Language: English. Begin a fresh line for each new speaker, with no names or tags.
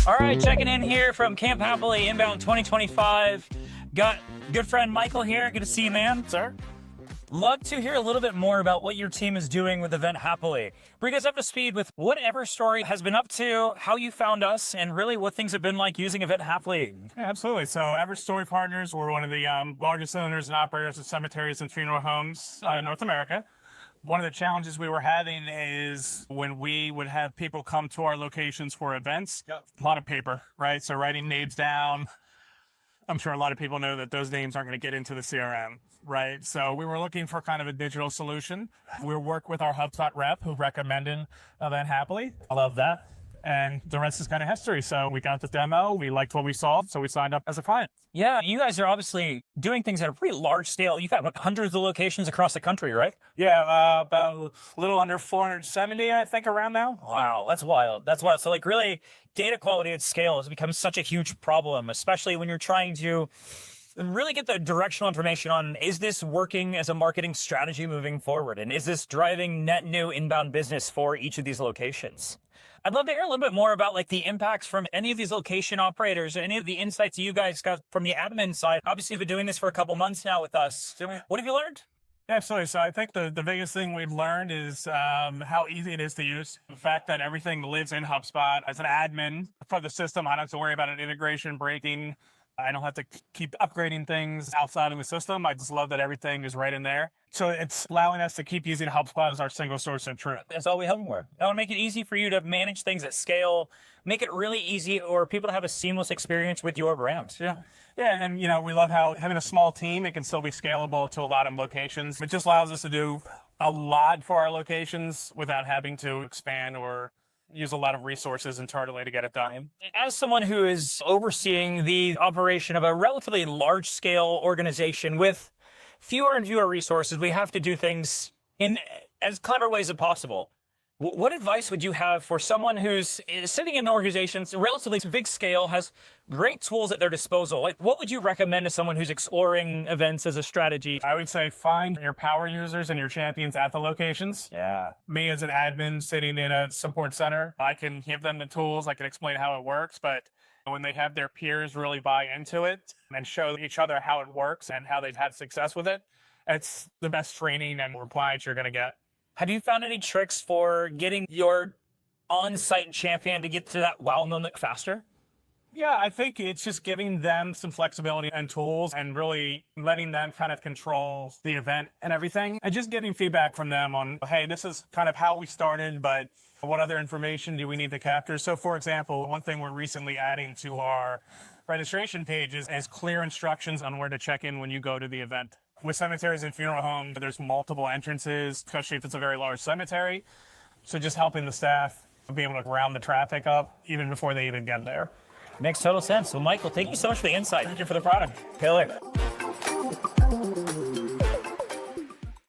All right, checking in here from Camp Happily Inbound 2025. Got good friend Michael here. Good to see you, man.
Sir?
Love to hear a little bit more about what your team is doing with Event Happily. Bring us up to speed with what Everstory has been up to, how you found us, and really what things have been like using Event Happily.
Yeah, absolutely. So Everstory Partners, we're one of the largest owners and operators of cemeteries and funeral homes in North America. One of the challenges we were having is when we would have people come to our locations for events, a lot of paper, right? So writing names down. I'm sure a lot of people know that those names aren't going to get into the CRM, right? So we were looking for kind of a digital solution. We worked with our HubSpot rep who recommended Event Happily. I love that. And the rest is kind of history. So we got the demo, we liked what we saw, so we signed up as a client.
Yeah, you guys are obviously doing things at a pretty large scale. You've got hundreds of locations across the country, right?
Yeah, about a little under 470, I think, around now.
Wow, that's wild. That's wild. So, like, really, data quality at scale has become such a huge problem, especially when you're trying to really get the directional information on, is this working as a marketing strategy moving forward? And is this driving net new inbound business for each of these locations? I'd love to hear a little bit more about like the impacts from any of these location operators, or any of the insights you guys got from the admin side. Obviously, you've been doing this for a couple months now with us. What have you learned?
Absolutely. So I think the biggest thing we've learned is how easy it is to use. The fact that everything lives in HubSpot. As an admin for the system, I don't have to worry about an integration breaking. I don't have to keep upgrading things outside of the system. I just love that everything is right in there. So it's allowing us to keep using HubSpot as our single source of truth.
That's all we hope for. I want to make it easy for you to manage things at scale, make it really easy or people to have a seamless experience with your brand.
Yeah. Yeah, and we love how having a small team, it can still be scalable to a lot of locations. It just allows us to do a lot for our locations without having to expand or use a lot of resources internally to get it done.
As someone who is overseeing the operation of a relatively large-scale organization with fewer and fewer resources, we have to do things in as clever ways as possible. What advice would you have for someone who's sitting in an organization, relatively big scale, has great tools at their disposal? Like, what would you recommend to someone who's exploring events as a strategy?
I would say find your power users and your champions at the locations.
Yeah.
Me as an admin sitting in a support center, I can give them the tools, I can explain how it works, but when they have their peers really buy into it and show each other how it works and how they've had success with it, it's the best training and replies you're going to get.
Have you found any tricks for getting your on-site champion to get to that wow moment faster?
Yeah, I think it's just giving them some flexibility and tools and really letting them kind of control the event and everything. And just getting feedback from them on, hey, this is kind of how we started, but what other information do we need to capture? So for example, one thing we're recently adding to our registration pages is clear instructions on where to check in when you go to the event. With cemeteries and funeral homes, there's multiple entrances, especially if it's a very large cemetery. So just helping the staff be able to round the traffic up even before they even get there.
Makes total sense. Well, Michael, thank you so much for the insight.
Thank you for the product.
Okay, later.